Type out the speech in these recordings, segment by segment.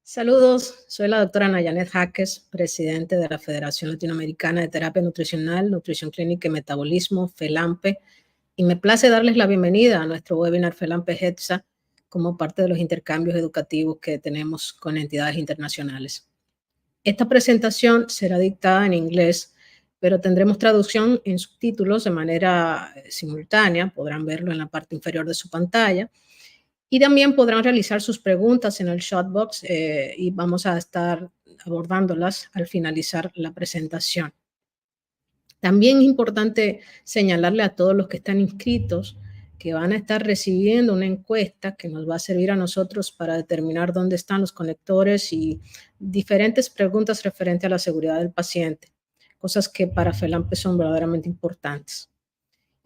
Saludos, soy la doctora Nayanet Jaques, presidente de la Federación Latinoamericana de Terapia Nutricional, Nutrición Clínica y Metabolismo, FELAMPE, y me place darles la bienvenida a nuestro webinar FELAMPE GEDSA como parte de los intercambios educativos que tenemos con entidades internacionales. Esta presentación será dictada en inglés, pero tendremos traducción en subtítulos de manera simultánea, podrán verlo en la parte inferior de su pantalla. Y también podrán realizar sus preguntas en el chat box y vamos a estar abordándolas al finalizar la presentación. También es importante señalarle a todos los que están inscritos que van a estar recibiendo una encuesta que nos va a servir a nosotros para determinar dónde están los conectores y diferentes preguntas referentes a la seguridad del paciente, cosas que para FELAMPE son verdaderamente importantes.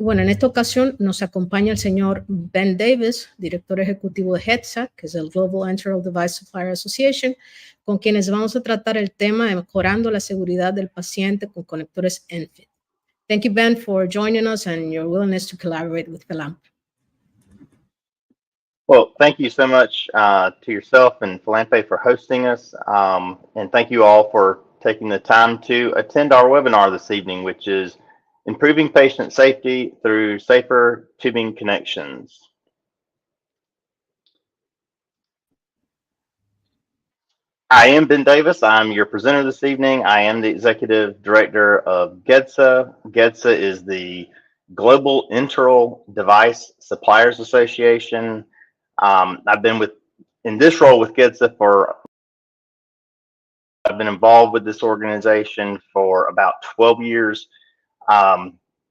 Bueno, en esta ocasión nos acompaña el señor Ben Davis, director ejecutivo de GEDSA, que es el Global Enteral Device Supplier Association, con quienes vamos a tratar el tema de mejorando la seguridad del paciente con conectores ENFit. Thank you, Ben, for joining us and your willingness to collaborate with FELAMPE. Well, thank you so much to yourself and FELAMPE for hosting us, and thank you all for taking the time to attend our webinar this evening, which is Improving Patient Safety Through Safer Tubing Connections. I am Ben Davis. I'm your presenter this evening. I am the Executive Director of GEDSA. GEDSA is the Global Enteral Device Suppliers Association. I've been in this role with GEDSA I've been involved with this organization for about 12 years.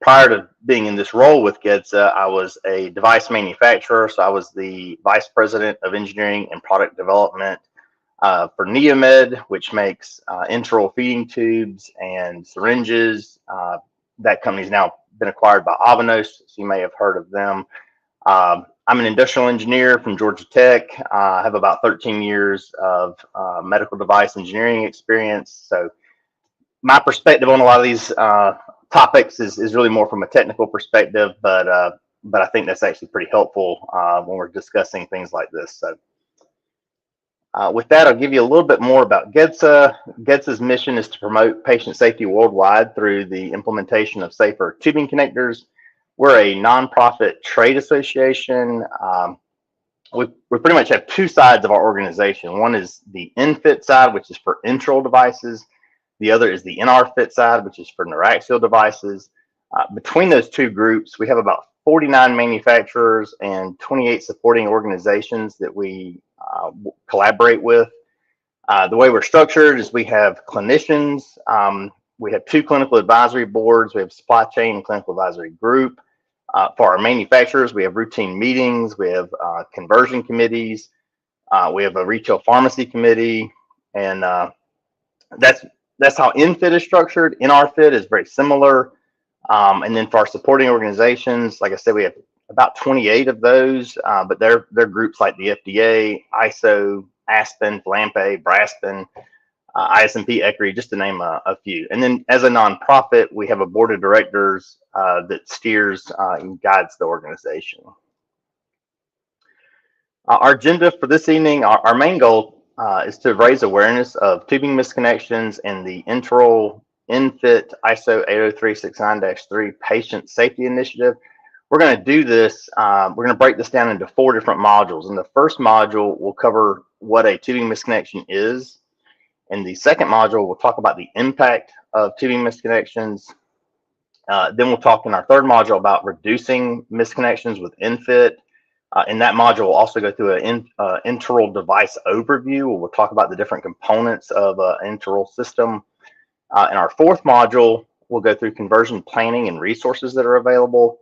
Prior to being in this role with GEDSA, I was a device manufacturer. So I was the Vice President of Engineering and Product Development for Neomed, which makes enteral feeding tubes and syringes. That company's now been acquired by Avanos, so you may have heard of them. I'm an industrial engineer from Georgia Tech. I have about 13 years of medical device engineering experience. So my perspective on a lot of these topics is really more from a technical perspective, but I think that's actually pretty helpful when we're discussing things like this. So with that, I'll give you a little bit more about GEDSA. GEDSA's mission is to promote patient safety worldwide through the implementation of safer tubing connectors. We're a nonprofit trade association. We pretty much have two sides of our organization. One is the ENFit side, which is for enteral devices. The other is the NRFit side, which is for neuraxial devices. Between those two groups, we have about 49 manufacturers and 28 supporting organizations that we collaborate with. The way we're structured is we have clinicians. We have two clinical advisory boards. We have supply chain and clinical advisory group. For our manufacturers, we have routine meetings. We have conversion committees. We have a retail pharmacy committee, and that's how ENFit is structured. NRFit is very similar. And then for our supporting organizations, like I said, we have about 28 of those, but they're groups like the FDA, ISO, ASPEN, FELAMPE, BRASPEN, ISMP, ECRI, just to name a few. And then as a nonprofit, we have a board of directors that steers and guides the organization. Our agenda for this evening, our main goal is to raise awareness of tubing misconnections and the enteral ENFit ISO 80369-3 patient safety initiative. We're going to do this, we're going to break this down into 4 different modules. In the first module, we'll cover what a tubing misconnection is. In the second module, we'll talk about the impact of tubing misconnections. Then we'll talk in our third module about reducing misconnections with ENFit. In that module, we'll also go through an enteral device overview, where we'll talk about the different components of an enteral system. In our fourth module, we'll go through conversion planning and resources that are available.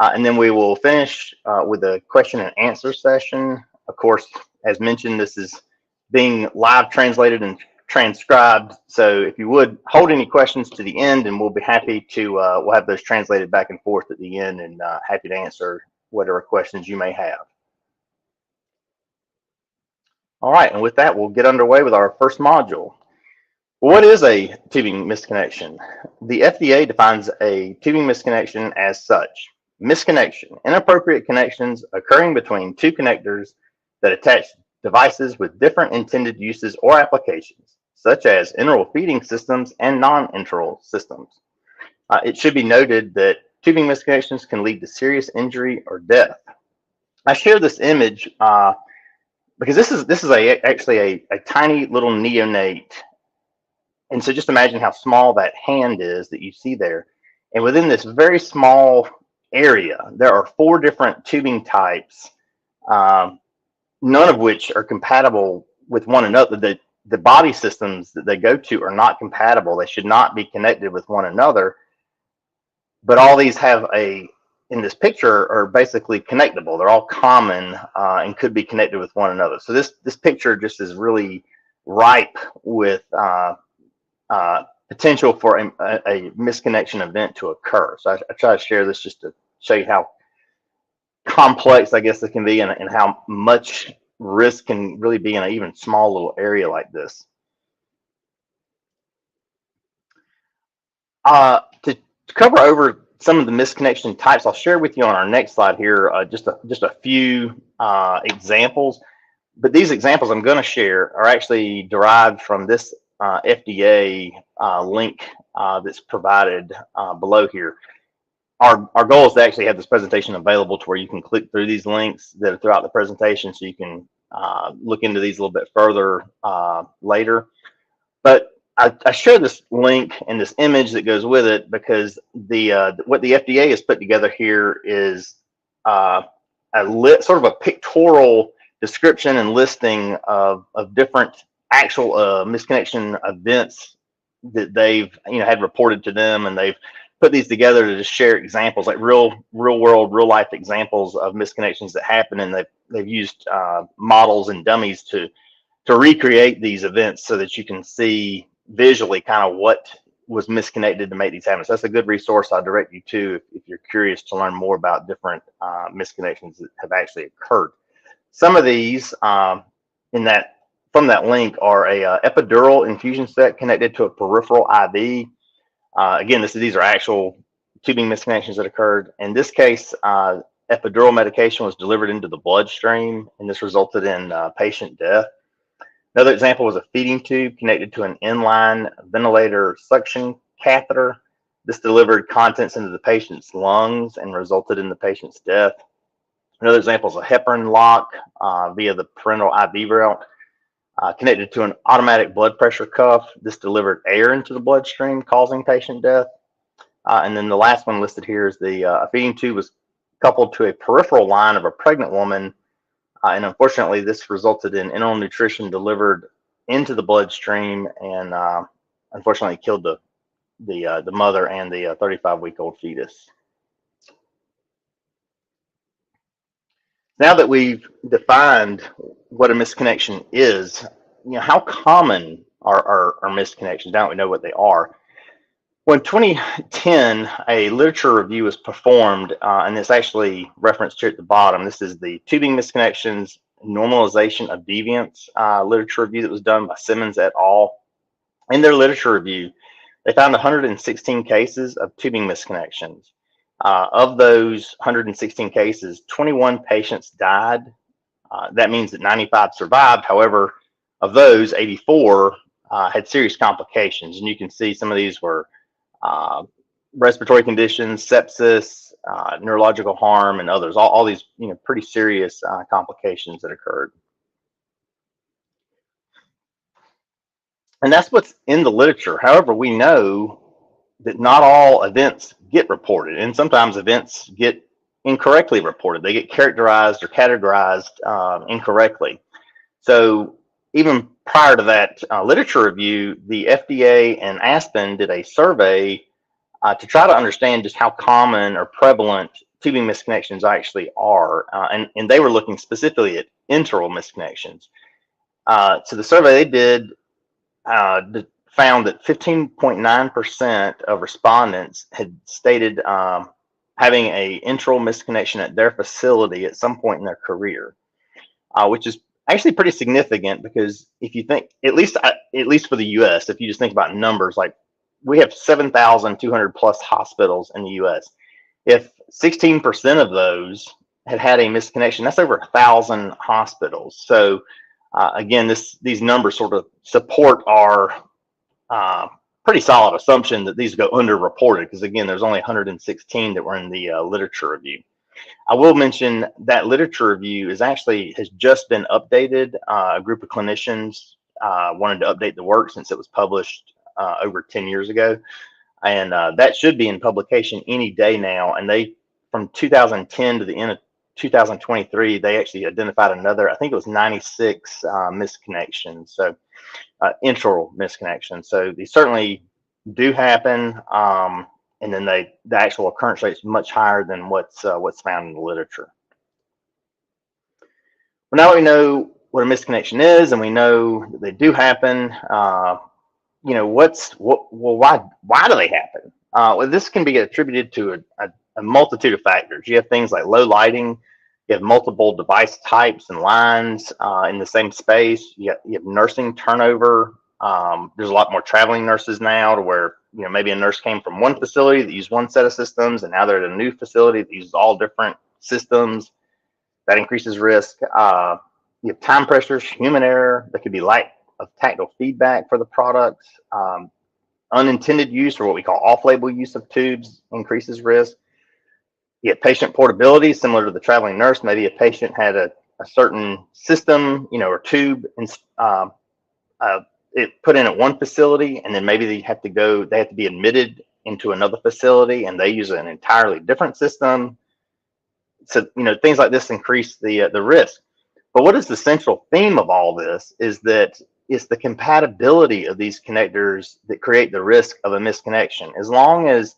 And then we will finish with a question and answer session. Of course, as mentioned, this is being live translated and transcribed. So if you would hold any questions to the end, and we'll be happy to, we'll have those translated back and forth at the end, and happy to answer whatever questions you may have. All right, and with that, we'll get underway with our first module. What is a tubing misconnection? The FDA defines a tubing misconnection as such: misconnection, inappropriate connections occurring between two connectors that attach devices with different intended uses or applications, such as enteral feeding systems and non-enteral systems. It should be noted that tubing misconnections can lead to serious injury or death. I share this image because this is actually a tiny little neonate. And so just imagine how small that hand is that you see there. And within this very small area, there are 4 different tubing types, none of which are compatible with one another. The body systems that they go to are not compatible. They should not be connected with one another. But all these have in this picture are basically connectable. They're all common and could be connected with one another. So this picture just is really ripe with potential for a misconnection event to occur. So I try to share this just to show you how complex, I guess, it can be, and how much risk can really be in an even small little area like this. To cover over some of the misconnection types, I'll share with you on our next slide here just a few examples. But these examples I'm going to share are actually derived from this FDA link that's provided below here. Our goal is to actually have this presentation available to where you can click through these links that are throughout the presentation, so you can look into these a little bit further later. But I share this link and this image that goes with it because what the FDA has put together here is sort of a pictorial description and listing of different actual misconnection events that they've had reported to them, and they've put these together to just share examples, like real world, real life examples of misconnections that happen, and they've used models and dummies to recreate these events so that you can see visually kind of what was misconnected to make these happen. So that's a good resource I'll direct you to if you're curious to learn more about different misconnections that have actually occurred. Some of these from that link are a epidural infusion set connected to a peripheral IV. Again, these are actual tubing misconnections that occurred. In this case, epidural medication was delivered into the bloodstream, and this resulted in patient death. Another example was a feeding tube connected to an inline ventilator suction catheter. This delivered contents into the patient's lungs and resulted in the patient's death. Another example is a heparin lock via the parenteral IV route connected to an automatic blood pressure cuff. This delivered air into the bloodstream, causing patient death. And then the last one listed here is the feeding tube was coupled to a peripheral line of a pregnant woman. And unfortunately, this resulted in enteral nutrition delivered into the bloodstream, and unfortunately killed the mother and the 35-week-old fetus. Now that we've defined what a misconnection is, how common are misconnections? Now that we know what they are. Well, in 2010, a literature review was performed, and it's actually referenced here at the bottom. This is the Tubing Misconnections Normalization of Deviance literature review that was done by Simmons et al. In their literature review, they found 116 cases of tubing misconnections. Of those 116 cases, 21 patients died. That means that 95 survived. However, of those, 84 had serious complications. And you can see some of these were respiratory conditions, sepsis, neurological harm, and others. All these, pretty serious complications that occurred. And that's what's in the literature. However, we know that not all events get reported, and sometimes events get incorrectly reported. They get characterized or categorized incorrectly. So even prior to that literature review, the FDA and Aspen did a survey to try to understand just how common or prevalent tubing misconnections actually are. And they were looking specifically at enteral misconnections. So the survey they did found that 15.9% of respondents had stated having a enteral misconnection at their facility at some point in their career, which is actually pretty significant, because if you think, at least for the U.S., if you just think about numbers, like we have 7,200 plus hospitals in the U.S. If 16% of those had a misconnection, that's over 1,000 hospitals. So Again, these numbers sort of support our pretty solid assumption that these go underreported, because again, there's only 116 that were in the literature review. I will mention that literature review has just been updated. A group of clinicians wanted to update the work since it was published over 10 years ago. And that should be in publication any day now. And they, from 2010 to the end of 2023, they actually identified another, I think it was 96 misconnections. So enteral misconnections. So these certainly do happen. And then the actual occurrence rate is much higher than what's found in the literature. Well, now we know what a misconnection is, and we know that they do happen. You know, why do they happen? Well, this can be attributed to a multitude of factors. You have things like low lighting. You have multiple device types and lines in the same space. You have nursing turnover. There's a lot more traveling nurses now, to where, you know, maybe a nurse came from one facility that used one set of systems, and now they're at a new facility that uses all different systems. That increases risk. You have time pressures, human error. There could be lack of tactile feedback for the products. Unintended use, or what we call off-label use of tubes, increases risk. You have patient portability, similar to the traveling nurse. Maybe a patient had a certain system, you know, or tube, and it put in at one facility, and then maybe they have to be admitted into another facility, and they use an entirely different system. So, you know, things like this increase the risk. But what is the central theme of all this is that it's the compatibility of these connectors that create the risk of a misconnection. As long as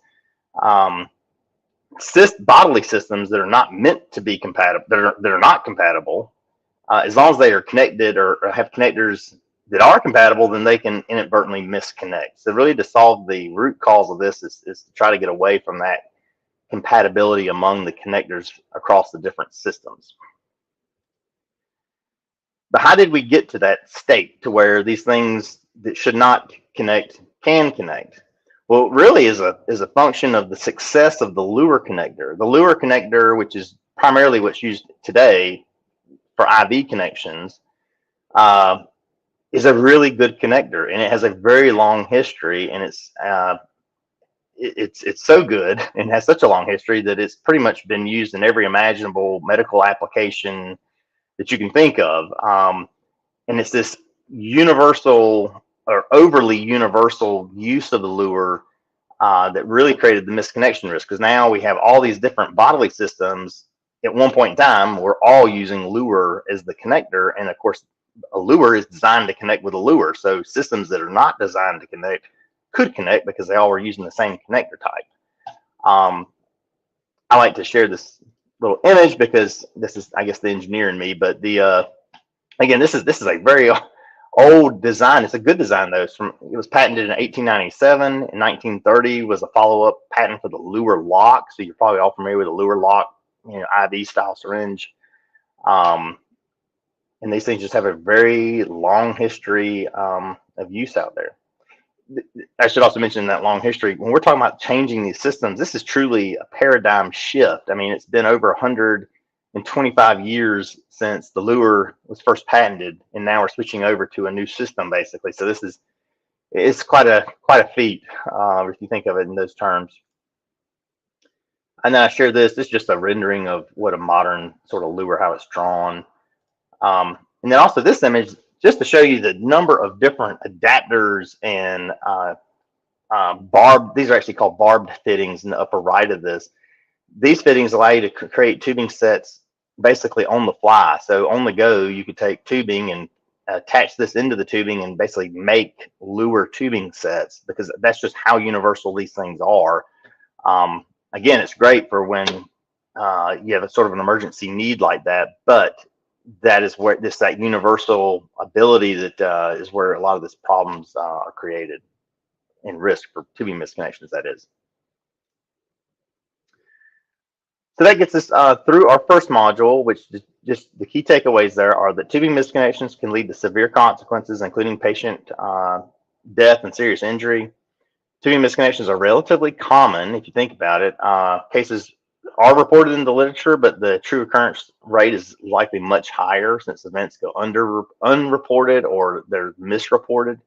bodily systems that are not meant to be compatible, that are not compatible, as long as they are connected or have connectors that are compatible, then they can inadvertently misconnect. So really, to solve the root cause of this is to try to get away from that compatibility among the connectors across the different systems. But how did we get to that state to where these things that should not connect can connect? Well, it really is a function of the success of the lure connector. The lure connector, which is primarily what's used today for IV connections, is a really good connector, and it has a very long history, and it's so good and has such a long history that it's pretty much been used in every imaginable medical application that you can think of. And it's this universal or overly universal use of the lure that really created the misconnection risk, because now we have all these different bodily systems. At one point in time, we're all using lure as the connector, and of course, a lure is designed to connect with a lure. So systems that are not designed to connect could connect because they all were using the same connector type. I like to share this little image because this is, I guess, the engineer in me. But again, this is a very old design. It's a good design though. It was patented in 1897. In 1930 was a follow-up patent for the lure lock. So you're probably all familiar with a lure lock, you know, IV style syringe. And these things just have a very long history of use out there. I should also mention that long history. When we're talking about changing these systems, this is truly a paradigm shift. I mean, it's been over 125 years since the lure was first patented, and now we're switching over to a new system, basically. So it's quite a feat if you think of it in those terms. And then I share this. This is just a rendering of what a modern sort of lure, how it's drawn. And then also this image, just to show you the number of different adapters and these are actually called barbed fittings in the upper right of this. These fittings allow you to create tubing sets basically on the fly. So on the go, you could take tubing and attach this into the tubing and basically make lure tubing sets, because that's just how universal these things are. Again, it's great for when you have a sort of an emergency need like that, but that is where that universal ability that is where a lot of these problems are created, and risk for tubing misconnections, that is. So that gets us through our first module, which just the key takeaways there are that tubing misconnections can lead to severe consequences, including patient death and serious injury. Tubing misconnections are relatively common if you think about it. Cases are reported in the literature, but the true occurrence rate is likely much higher since events go unreported or they're misreported.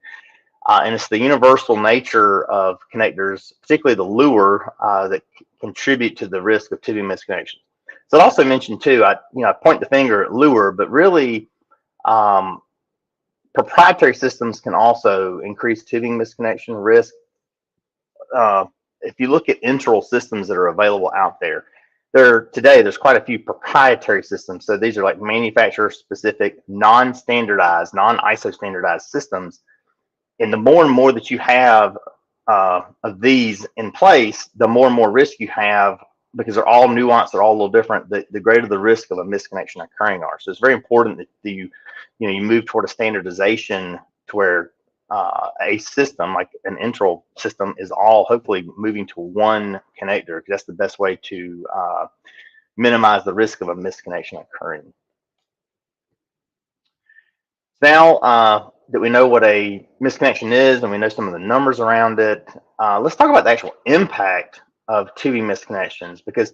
And it's the universal nature of connectors, particularly the lure, that contribute to the risk of tubing misconnections. So I also mentioned too, I point the finger at lure, but really proprietary systems can also increase tubing misconnection risk. If you look at enteral systems that are available out there, there's quite a few proprietary systems. So these are like manufacturer-specific, non-standardized, non-ISO standardized systems. And the more and more that you have of these in place, the more and more risk you have, because they're all nuanced, they're all a little different, the greater the risk of a misconnection occurring are. So it's very important that you move toward a standardization to where a system like an enteral system is all hopefully moving to one connector, because that's the best way to minimize the risk of a misconnection occurring. Now that we know what a misconnection is and we know some of the numbers around it, let's talk about the actual impact of tubing misconnections, because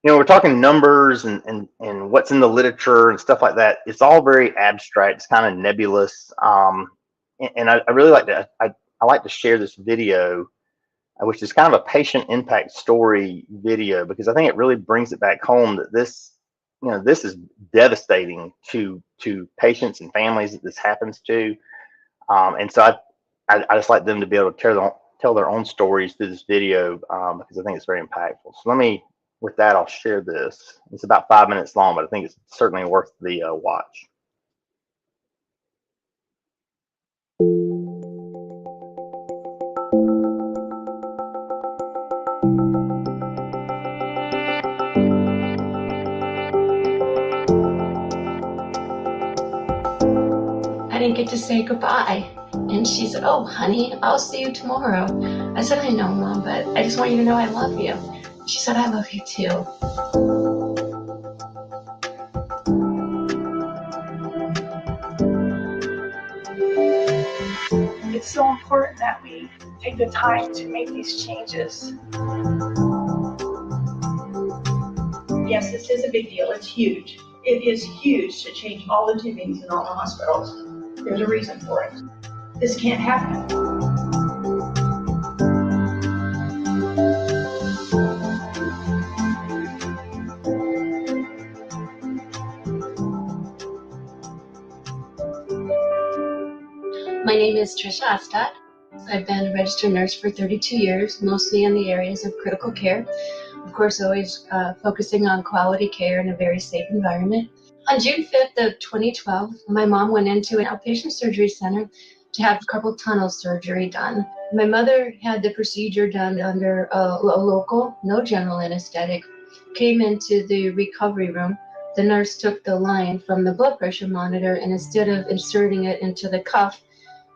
we're talking numbers and what's in the literature and stuff like that. It's all very abstract. It's kind of nebulous. And I really like to I like to share this video, which is kind of a patient impact story video, because I think it really brings it back home that this is devastating to patients and families that this happens to. And so I just like them to be able to tell their own stories through this video, because I think it's very impactful. So with that, I'll share this. It's about 5 minutes long, but I think it's certainly worth the watch. I didn't get to say goodbye. And she said, "Oh, honey, I'll see you tomorrow." I said, "I know, Mom, but I just want you to know I love you." She said, "I love you too." It's so important that we take the time to make these changes. Yes, this is a big deal. It's huge. It is huge to change all the tubings in all the hospitals. There's a reason for it. This can't happen. My name is Trisha Astat. I've been a registered nurse for 32 years, mostly in the areas of critical care. Of course, always focusing on quality care in a very safe environment. On June 5th of 2012, my mom went into an outpatient surgery center to have carpal tunnel surgery done. My mother had the procedure done under a local, no general anesthetic, came into the recovery room. The nurse took the line from the blood pressure monitor, and instead of inserting it into the cuff,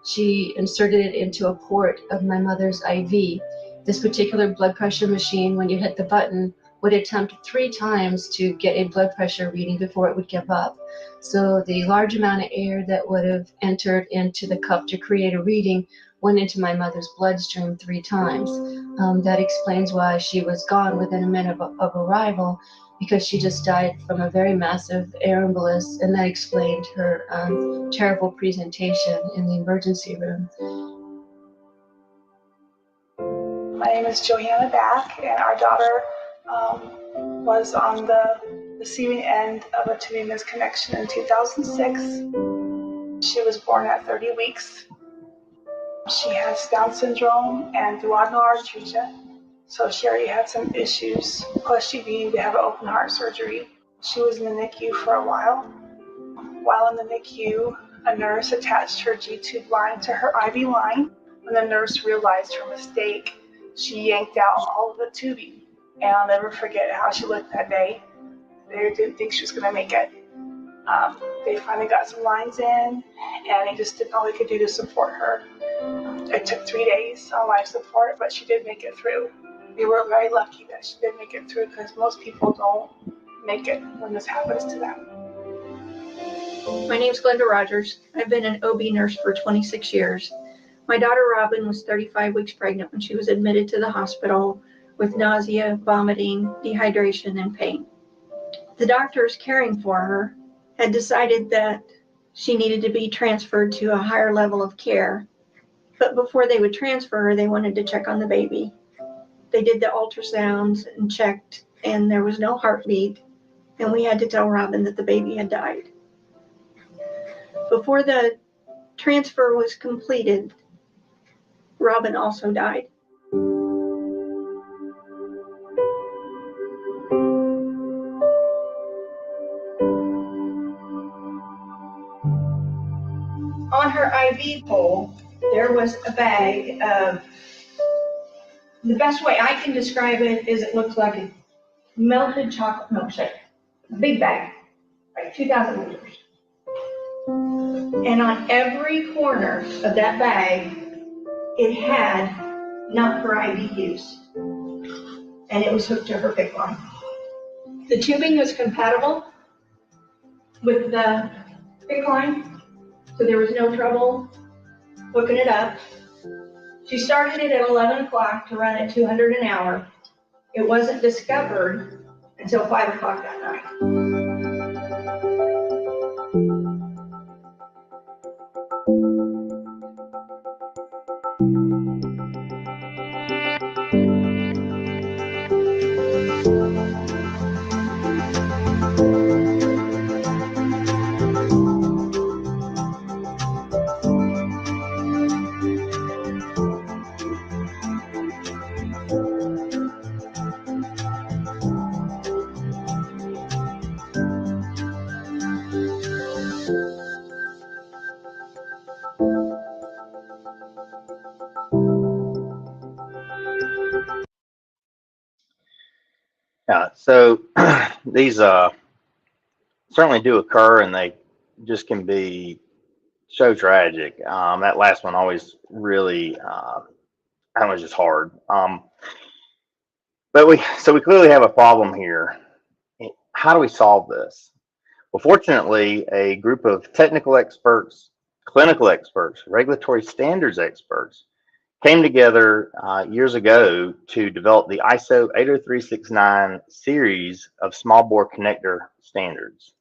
she inserted it into a port of my mother's IV. This particular blood pressure machine, when you hit the button, would attempt 3 times to get a blood pressure reading before it would give up. So the large amount of air that would have entered into the cup to create a reading went into my mother's bloodstream 3 times. That explains why she was gone within a minute of arrival, because she just died from a very massive air embolus, and that explained her terrible presentation in the emergency room. My name is Johanna Back, and our daughter was on the receiving end of a tubing misconnection in 2006. She was born at 30 weeks. She has Down syndrome and duodenal atresia, so she already had some issues, plus she needed to have an open heart surgery. She was in the NICU for a while. While in the NICU, a nurse attached her G-tube line to her IV line. When the nurse realized her mistake, she yanked out all of the tubing. And I'll never forget how she looked that day. They didn't think she was going to make it. They finally got some lines in, and they just did all they could do to support her. It took 3 days on life support, but she did make it through. We were very lucky that she did make it through, because most people don't make it when this happens to them. My name's Glenda Rogers. I've been an OB nurse for 26 years. My daughter Robin was 35 weeks pregnant when she was admitted to the hospital with nausea, vomiting, dehydration, and pain. The doctors caring for her had decided that she needed to be transferred to a higher level of care. But before they would transfer her, they wanted to check on the baby. They did the ultrasounds and checked, and there was no heartbeat. And we had to tell Robin that the baby had died. Before the transfer was completed, Robin also died. On her IV pole, there was a bag of, the best way I can describe it is it looks like a melted chocolate milkshake. A big bag, like 2,000 liters. And on every corner of that bag, it had not for IV use. And it was hooked to her PICC line. The tubing was compatible with the PICC line, so there was no trouble hooking it up. She started it at 11 o'clock to run at 200 an hour. It wasn't discovered until 5 o'clock that night. Yeah, so these certainly do occur, and they just can be so tragic. That last one always really, that was just hard. But we clearly have a problem here. How do we solve this? Well, fortunately, a group of technical experts, clinical experts, regulatory standards experts came together years ago to develop the ISO 80369 series of small bore connector standards.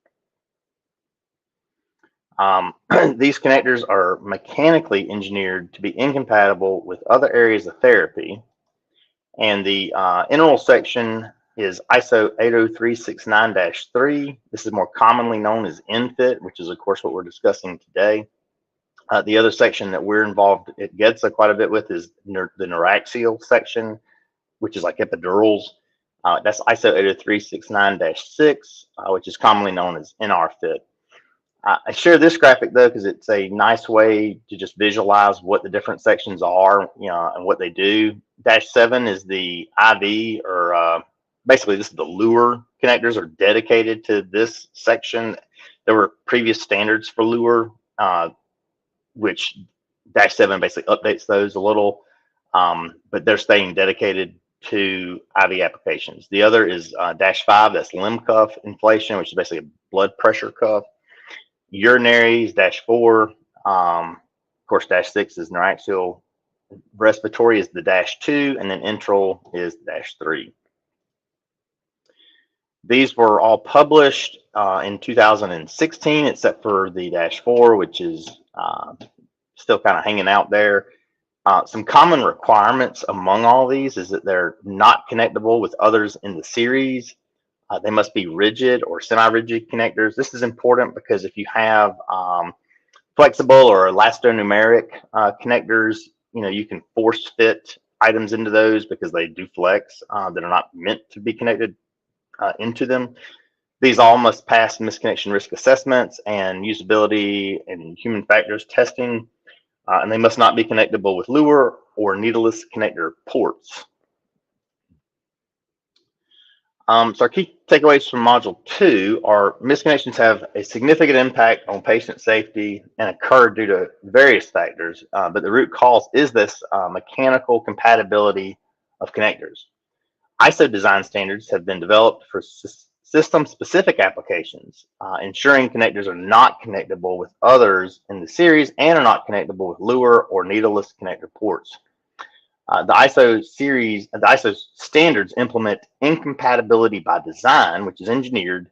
These connectors are mechanically engineered to be incompatible with other areas of therapy, and the Enteral section is ISO 80369-3. This is more commonly known as ENFit, which is of course what we're discussing today. The other section that we're involved at GEDSA quite a bit with is the neuraxial section, which is like epidurals. That's ISO 80369-6, which is commonly known as NRFit. I share this graphic though because it's a nice way to just visualize what the different sections are, and what they do. -7 is the IV, or basically this is the lure connectors are dedicated to this section. There were previous standards for lure, which -7 basically updates those a little, but they're staying dedicated to IV applications. The other is -5, that's limb cuff inflation, which is basically a blood pressure cuff. Urinaries, -4, of course, -6 is neuraxial. Respiratory is the -2, and then enteral is -3. These were all published in 2016, except for the -4, which is still kind of hanging out there. Some common requirements among all these is that they're not connectable with others in the series. They must be rigid or semi-rigid connectors. This is important because if you have flexible or elastomeric connectors, you can force fit items into those because they do flex, that are not meant to be connected into them. These all must pass misconnection risk assessments and usability and human factors testing, and they must not be connectable with lure or needleless connector ports. So our key takeaways from Module 2 are misconnections have a significant impact on patient safety and occur due to various factors, but the root cause is this mechanical compatibility of connectors. ISO design standards have been developed for system-specific applications, ensuring connectors are not connectable with others in the series and are not connectable with lure or needleless connector ports. The ISO standards implement incompatibility by design, which is engineered,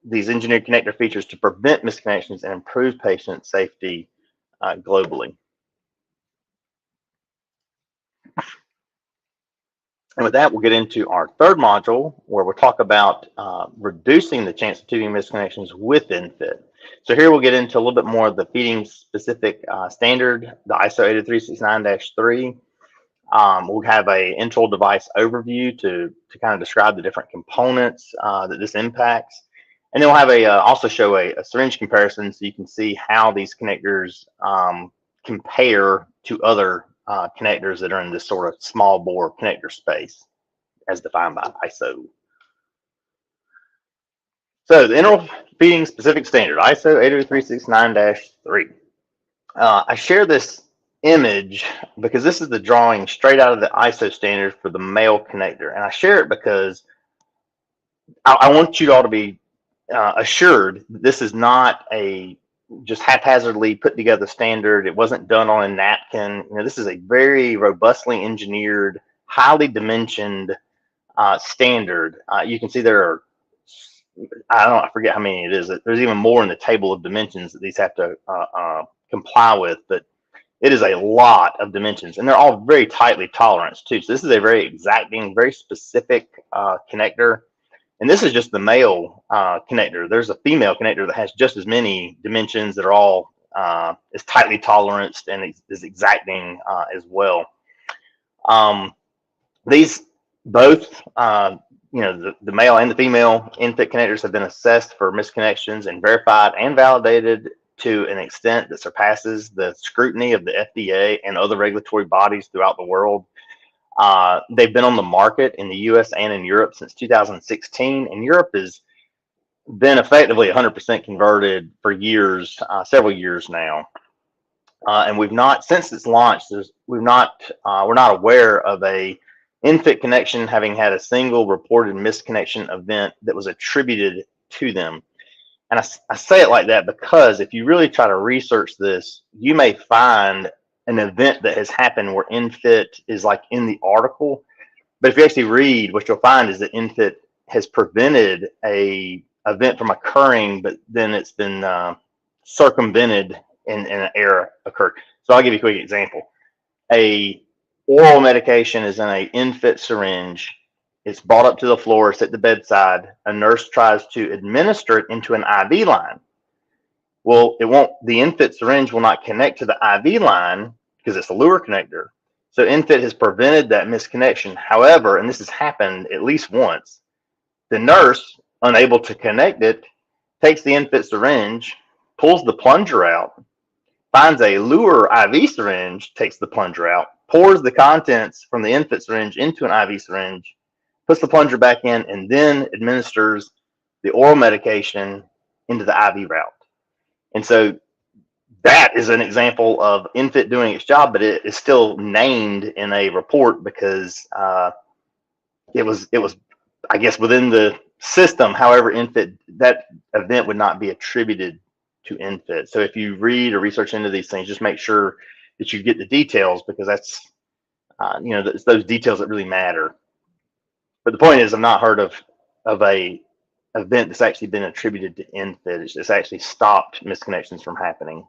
these engineered connector features to prevent misconnections and improve patient safety globally. And with that, we'll get into our third module, where we'll talk about reducing the chance of tubing misconnections with ENFit. So here we'll get into a little bit more of the feeding specific standard, the ISO 80369-3. We'll have a Enteral device overview to kind of describe the different components that this impacts. And then we'll have also show a syringe comparison so you can see how these connectors compare to other connectors that are in this sort of small bore connector space as defined by ISO. So the enteral feeding specific standard, ISO 80369-3. I share this image because this is the drawing straight out of the ISO standard for the male connector. And I share it because I want you all to be assured this is not a just haphazardly put together standard. It wasn't done on a napkin. You know, this is a very robustly engineered, highly dimensioned standard. You can see there are, I forget how many it is. There's even more in the table of dimensions that these have to comply with, but it is a lot of dimensions, and they're all very tightly toleranced too. So this is a very exacting, very specific connector. And this is just the male connector. There's a female connector that has just as many dimensions that are all as tightly toleranced and is exacting as well. These both, you know, the male and the female ENFit connectors have been assessed for misconnections and verified and validated to an extent that surpasses the scrutiny of the FDA and other regulatory bodies throughout the world. They've been on the market in the US and in Europe since 2016, and Europe has been effectively 100% converted for years, several years now. And we've not, since its launch, we're not aware of a ENFit connection having had a single reported misconnection event that was attributed to them. And I say it like that because if you really try to research this, you may find an event that has happened where ENFit is like in the article. But if you actually read, what you'll find is that ENFit has prevented a event from occurring, but then it's been circumvented and an error occurred. So I'll give you a quick example. A oral medication is in a ENFit syringe. It's brought up to the floor, it's at the bedside. A nurse tries to administer it into an IV line. Well, it won't, the ENFit syringe will not connect to the IV line because it's a lure connector. So ENFit has prevented that misconnection. However, and this has happened at least once, the nurse, unable to connect it, takes the ENFit syringe, pulls the plunger out, finds a lure IV syringe, takes the plunger out, pours the contents from the ENFit syringe into an IV syringe, puts the plunger back in, and then administers the oral medication into the IV route. And so that is an example of ENFit doing its job, but it is still named in a report because it was, I guess, within the system. However, ENFit, that event would not be attributed to ENFit. So if you read or research into these things, just make sure that you get the details, because that's, you know, it's those details that really matter. But the point is, I've not heard of a event that's actually been attributed to ENFit. It's actually stopped misconnections from happening.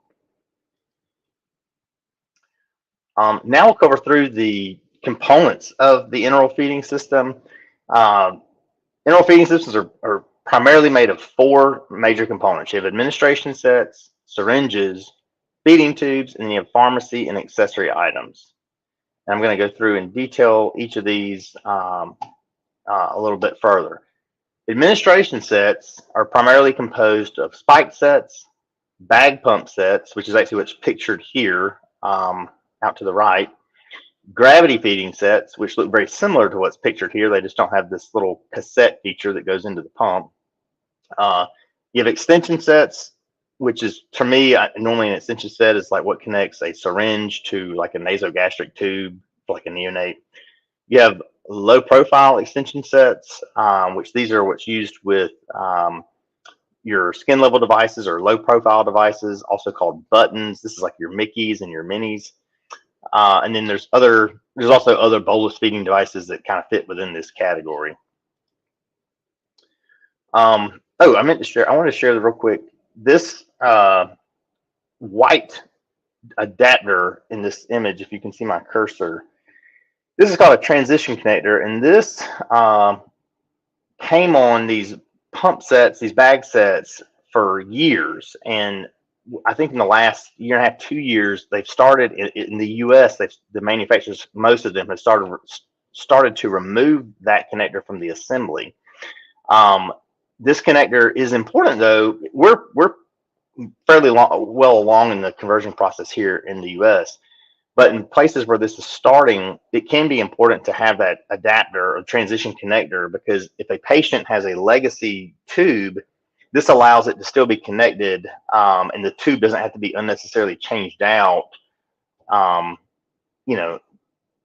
Now we'll cover through the components of the enteral feeding system. Enteral feeding systems are primarily made of 4 major components. You have administration sets, syringes, feeding tubes, and you have pharmacy and accessory items. And I'm going to go through and detail each of these a little bit further. Administration sets are primarily composed of spike sets, bag pump sets, which is actually what's pictured here out to the right, gravity feeding sets, which look very similar to what's pictured here. They just don't have this little cassette feature that goes into the pump. You have extension sets, which is, to me, normally an extension set is like what connects a syringe to like a nasogastric tube, like a neonate. You have low profile extension sets, which these are what's used with your skin level devices or low profile devices, also called buttons. This is like your Mickeys and your Minis. And then there's also other bolus feeding devices that kind of fit within this category. Oh, I wanted to share real quick. This white adapter in this image, if you can see my cursor, this is called a transition connector, and this came on these pump sets, these bag sets, for years. And I think in the last year and a half, 2 years, they've started in the US, the manufacturers, most of them have started to remove that connector from the assembly. This connector is important, though. We're fairly well along in the conversion process here in the US. But in places where this is starting, it can be important to have that adapter or transition connector, because if a patient has a legacy tube, this allows it to still be connected, and the tube doesn't have to be unnecessarily changed out,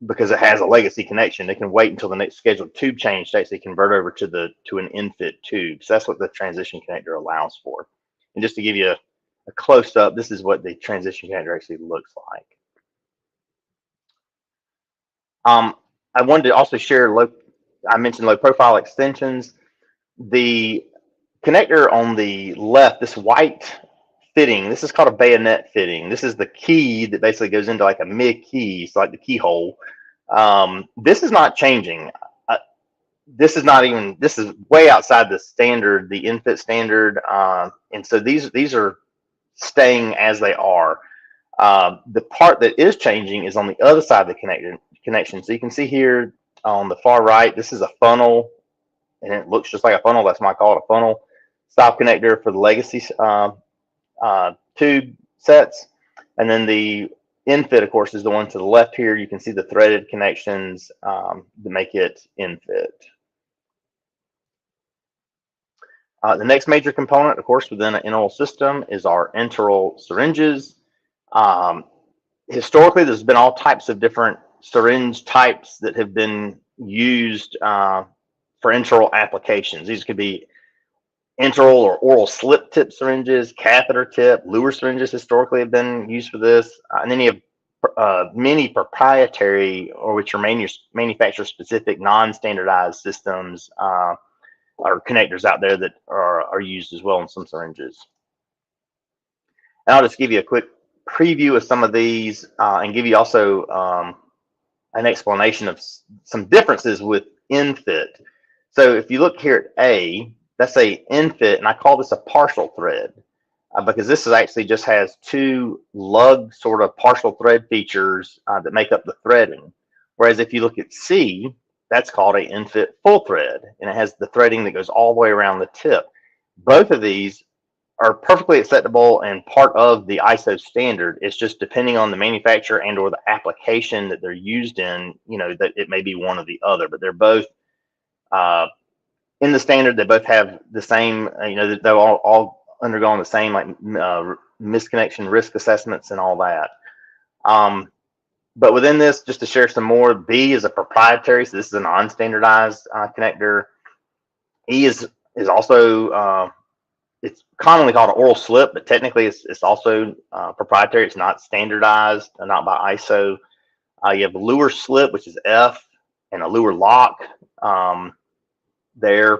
because it has a legacy connection. It can wait until the next scheduled tube change to actually convert over to an ENFit tube. So that's what the transition connector allows for. And just to give you a close up, this is what the transition connector actually looks like. I wanted to also share I mentioned low profile extensions. The connector on the left, this white fitting, this is called a bayonet fitting. This is the key that basically goes into like a mid key, so like the keyhole. This is not changing. This is way outside the standard, the ENFit standard, and so these are staying as they are. The part that is changing is on the other side of the connection. So you can see here on the far right, this is a funnel, and it looks just like a funnel. That's why I call it a funnel stop connector for the legacy tube sets. And then the ENFit, of course, is the one to the left here. You can see the threaded connections that make it ENFit. The next major component, of course, within an enteral system is our enteral syringes. Historically, there's been all types of different syringe types that have been used for enteral applications. These could be enteral or oral slip tip syringes, catheter tip, Luer syringes historically have been used for this. And then you have many proprietary, or which are manufacturer specific, non-standardized systems or connectors out there that are used as well in some syringes. And I'll just give you a quick preview of some of these and give you also an explanation of some differences with ENFit. So if you look here at A, that's a ENFit, and I call this a partial thread because this is actually just has two lug sort of partial thread features that make up the threading. Whereas if you look at C, that's called a ENFit full thread, and it has the threading that goes all the way around the tip. Both of these are perfectly acceptable and part of the ISO standard. It's just depending on the manufacturer and or the application that they're used in, that it may be one or the other, but they're both in the standard. They both have the same, they're all undergone the same like misconnection risk assessments and all that. But within this, just to share some more, B is a proprietary, so this is a non-standardized connector. E is also it's commonly called an oral slip, but technically it's also proprietary. It's not standardized, not by ISO. You have a Luer slip, which is F, and a Luer lock. There,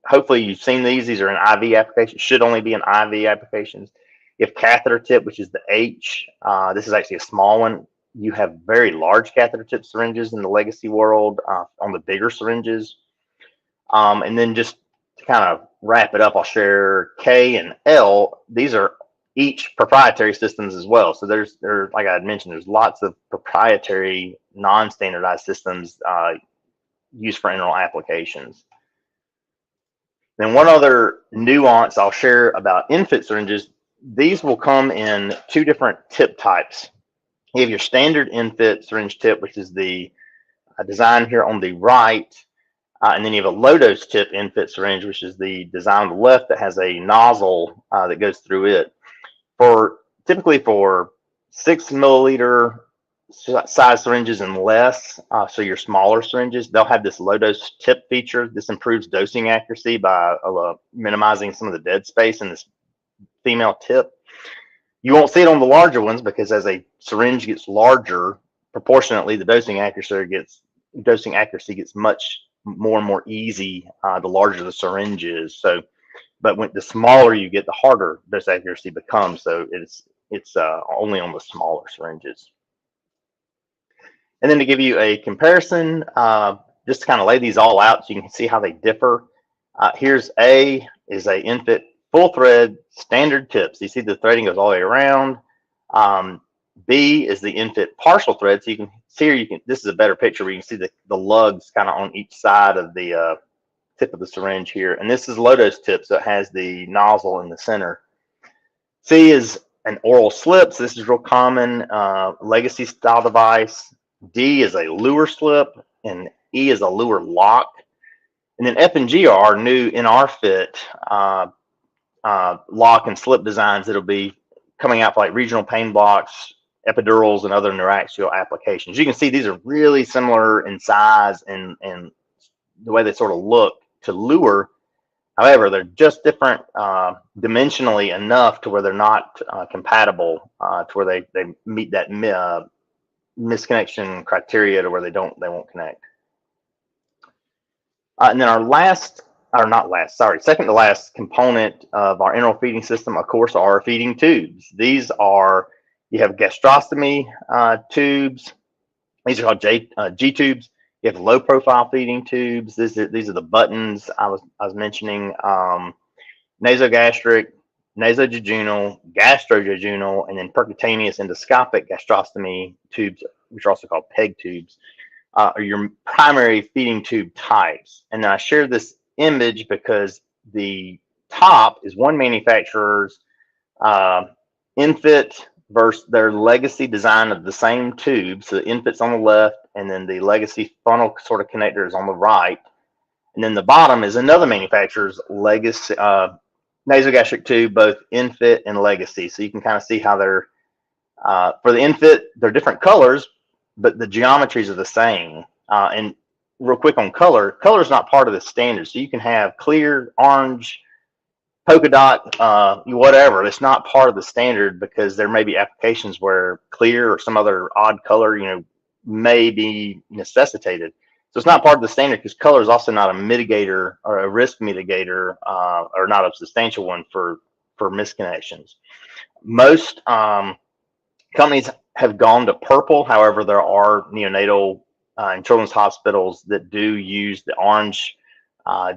hopefully you've seen these. These are in IV applications. Should only be in IV applications. You have catheter tip, which is the H. This is actually a small one. You have very large catheter tip syringes in the legacy world on the bigger syringes. And then just to kind of wrap it up, I'll share K and L. These are each proprietary systems as well. So there's like I had mentioned, there's lots of proprietary non-standardized systems used for enteral applications. Then one other nuance I'll share about ENFit syringes, these will come in two different tip types. You have your standard ENFit syringe tip, which is the design here on the right. And then you have a low-dose tip ENFit syringe, which is the design on the left that has a nozzle that goes through it. Typically for 6 milliliter size syringes and less, so your smaller syringes, they'll have this low-dose tip feature. This improves dosing accuracy by minimizing some of the dead space in this female tip. You won't see it on the larger ones because as a syringe gets larger, proportionately, the dosing accuracy gets much more and more easy the larger the syringe is. So, but when the smaller you get, the harder dose accuracy becomes. So it's only on the smaller syringes. And then to give you a comparison, just to kind of lay these all out so you can see how they differ. Here's A is a ENFit full thread standard tip. So you see the threading goes all the way around. B is the ENFit partial thread. So you can see here, this is a better picture where you can see the lugs kind of on each side of the tip of the syringe here. And this is low dose tip, so it has the nozzle in the center. C is an oral slip. So this is real common, legacy style device. D is a lure slip, and E is a lure lock. And then F and G are new in our fit lock and slip designs that'll be coming out for like regional pain blocks, epidurals, and other neuraxial applications. You can see these are really similar in size and the way they sort of look to lure. However, they're just different dimensionally enough to where they're not compatible, to where they meet that misconnection criteria to where they won't connect. And then our second to last component of our enteral feeding system, of course, are feeding tubes. These are, you have gastrostomy tubes. These are called G tubes. You have low profile feeding tubes. These are the buttons I was mentioning. Nasogastric, nasojejunal, gastrojejunal, and then percutaneous endoscopic gastrostomy tubes, which are also called PEG tubes, are your primary feeding tube types. And I share this image because the top is one manufacturer's ENFit versus their legacy design of the same tube. So the ENFit's on the left, and then the legacy funnel sort of connector is on the right. And then the bottom is another manufacturer's legacy nasogastric tube, both ENFit and legacy. So you can kind of see how they're, for the ENFit, they're different colors, but the geometries are the same. And real quick on color is not part of the standard. So you can have clear, orange, polka dot, whatever. It's not part of the standard because there may be applications where clear or some other odd color, may be necessitated. So it's not part of the standard because color is also not a mitigator or a risk mitigator, or not a substantial one for misconnections. Most companies have gone to purple. However, there are neonatal and children's hospitals that do use the orange,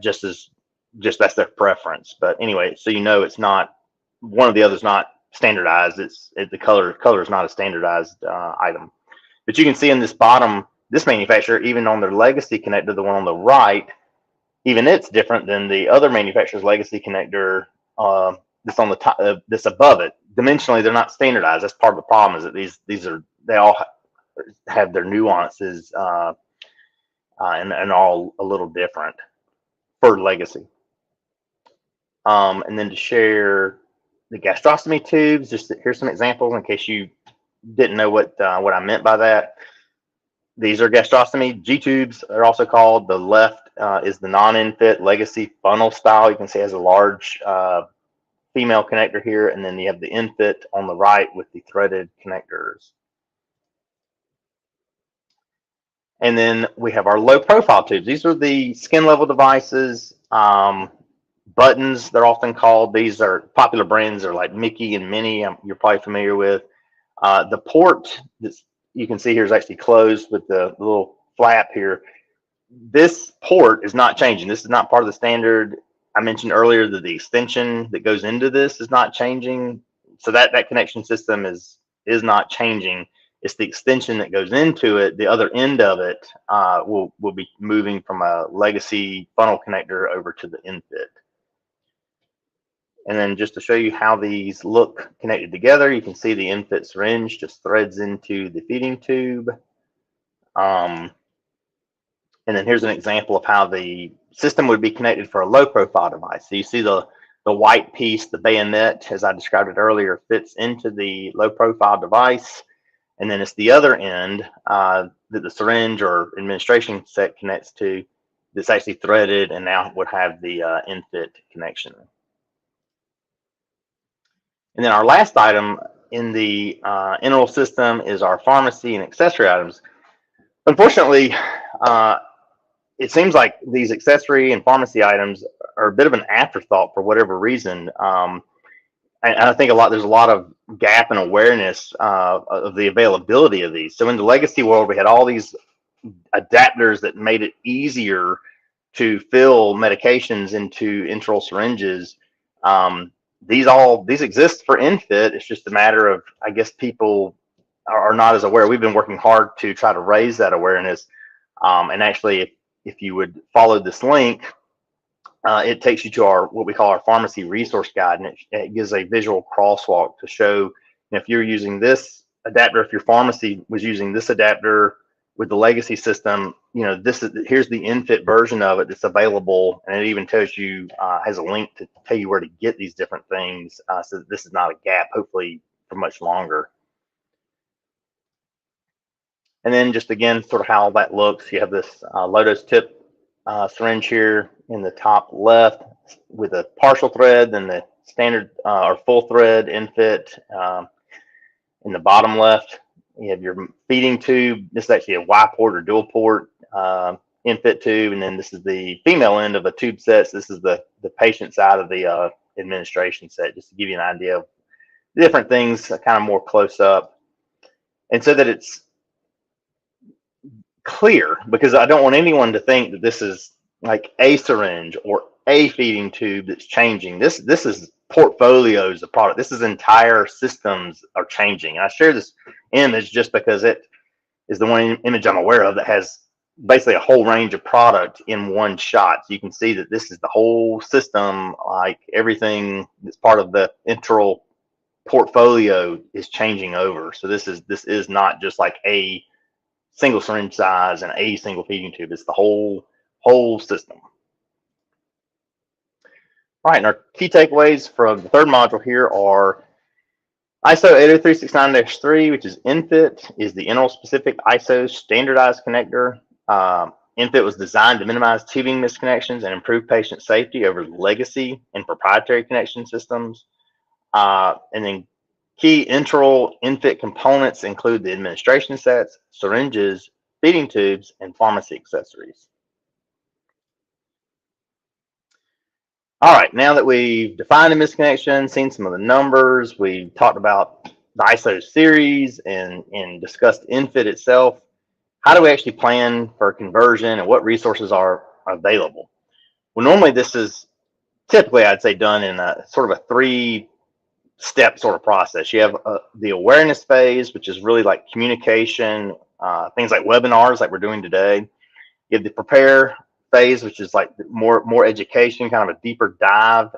just that's their preference. But anyway, so it's not one of the others, not standardized. The color is not a standardized item. But you can see in this bottom, this manufacturer, even on their legacy connector, the one on the right, even it's different than the other manufacturer's legacy connector that's on the top, that's above it. Dimensionally, they're not standardized. That's part of the problem, is that they all have their nuances and all a little different for legacy. And then to share the gastrostomy tubes, here's some examples in case you didn't know what I meant by that. These are gastrostomy G tubes. They're also called. The left is the non-ENFit legacy funnel style. You can see it has a large female connector here, and then you have the ENFit on the right with the threaded connectors. And then we have our low profile tubes. These are the skin level devices, buttons, they're often called. These are popular brands, are like Mickey and Minnie, you're probably familiar with. The port that you can see here is actually closed with the little flap here. This port is not changing. This is not part of the standard. I mentioned earlier that the extension that goes into this is not changing. So that connection system is not changing. It's the extension that goes into it. The other end of it will be moving from a legacy funnel connector over to the ENFit. And then just to show you how these look connected together, you can see the ENFit syringe just threads into the feeding tube. And then here's an example of how the system would be connected for a low profile device. So you see the white piece, the bayonet, as I described it earlier, fits into the low profile device. And then it's the other end that the syringe or administration set connects to that's actually threaded and now would have the ENFit connection. And then our last item in the Enteral system is our pharmacy and accessory items. Unfortunately, it seems like these accessory and pharmacy items are a bit of an afterthought for whatever reason. And I think there's a lot of gap in awareness of the availability of these. So in the legacy world, we had all these adapters that made it easier to fill medications into enteral syringes. These exist for ENFit. It's just a matter of, I guess, people are not as aware. We've been working hard to try to raise that awareness. And actually, if you would follow this link, it takes you to what we call our pharmacy resource guide, and it gives a visual crosswalk to show if you're using this adapter, if your pharmacy was using this adapter with the legacy system, here's the ENFit version of it that's available, and it even tells you, has a link to tell you where to get these different things, so that this is not a gap, hopefully for much longer. And then just again, sort of how that looks, you have this Lotus tip syringe here in the top left with a partial thread, then the standard or full thread ENFit in the bottom left. You have your feeding tube. This is actually a Y port or dual port ENFit tube, and then this is the female end of a tube set. So this is the patient side of the administration set, just to give you an idea of the different things, kind of more close up, and so that it's clear, because I don't want anyone to think that this is like a syringe or a feeding tube that's changing. This is portfolios of product. This is entire systems are changing. And I share this image just because it is the one image I'm aware of that has basically a whole range of product in one shot. So you can see that this is the whole system, like everything that's part of the enteral portfolio is changing over. So this is not just like a single syringe size and a single feeding tube. It's the whole system. All right, and our key takeaways from the third module here are ISO 80369-3, which is ENFit, is the enteral specific ISO standardized connector. ENFit was designed to minimize tubing misconnections and improve patient safety over legacy and proprietary connection systems. And then key enteral ENFit components include the administration sets, syringes, feeding tubes, and pharmacy accessories. All right, now that we've defined a misconnection, seen some of the numbers, we talked about the ISO series and discussed ENFit itself, how do we actually plan for conversion and what resources are available? Well, normally this is typically, I'd say, done in a sort of a 3-step sort of process. You have the awareness phase, which is really like communication, things like webinars like we're doing today. You have the prepare phase, which is like more education, kind of a deeper dive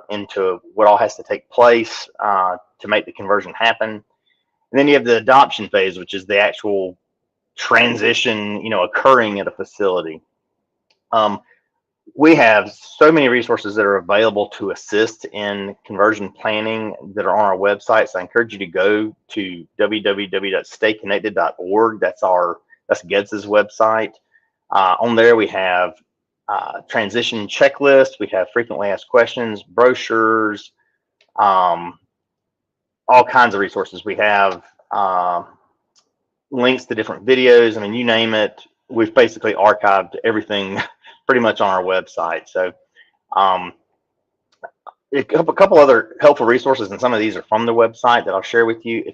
into what all has to take place to make the conversion happen. And then you have the adoption phase, which is the actual transition, occurring at a facility. We have so many resources that are available to assist in conversion planning that are on our website. So I encourage you to go to www.stayconnected.org. That's GEDSA's website. On there we have transition checklists. We have frequently asked questions, brochures, all kinds of resources. We have links to different videos. I mean, you name it. We've basically archived everything pretty much on our website. So a couple other helpful resources, and some of these are from the website that I'll share with you.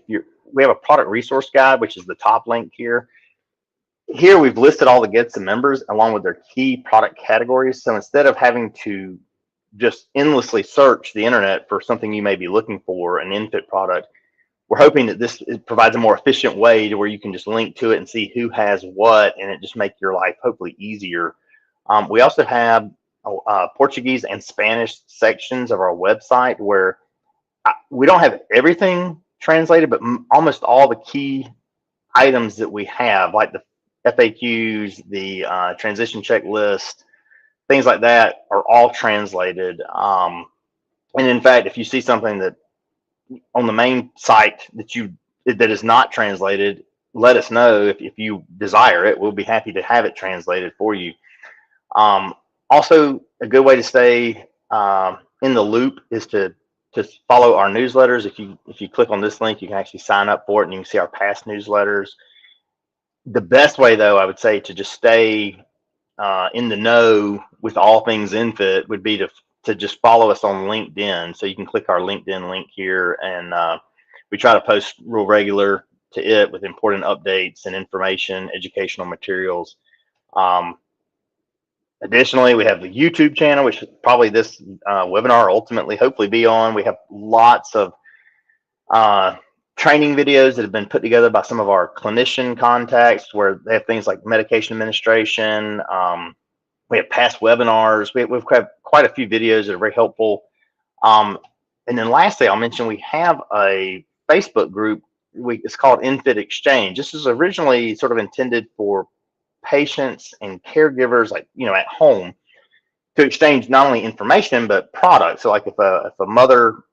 We have a product resource guide, which is the top link here. Here we've listed all the GEDSA members along with their key product categories. So instead of having to just endlessly search the internet for something you may be looking for, an ENFit product, we're hoping that this provides a more efficient way to where you can just link to it and see who has what, and it just make your life hopefully easier. We also have Portuguese and Spanish sections of our website where we don't have everything translated, but almost all the key items that we have, like the FAQs, the transition checklist, things like that, are all translated. And in fact, if you see something that on the main site that is not translated, let us know. If you desire it, we'll be happy to have it translated for you. Also, a good way to stay in the loop is to to follow our newsletters. If you click on this link, you can actually sign up for it, and you can see our past newsletters. The best way, though, I would say to just stay in the know with all things ENFit would be to just follow us on LinkedIn. So you can click our LinkedIn link here, and we try to post real regular to it with important updates and information, educational materials. Additionally, we have the YouTube channel, which probably this webinar ultimately hopefully be on. We have lots of training videos that have been put together by some of our clinician contacts, where they have things like medication administration. We have past webinars. We've had quite a few videos that are very helpful. And then lastly, I'll mention we have a Facebook group. It's called ENFit Exchange. This is originally sort of intended for patients and caregivers, like, at home, to exchange not only information but products. So like if a mother,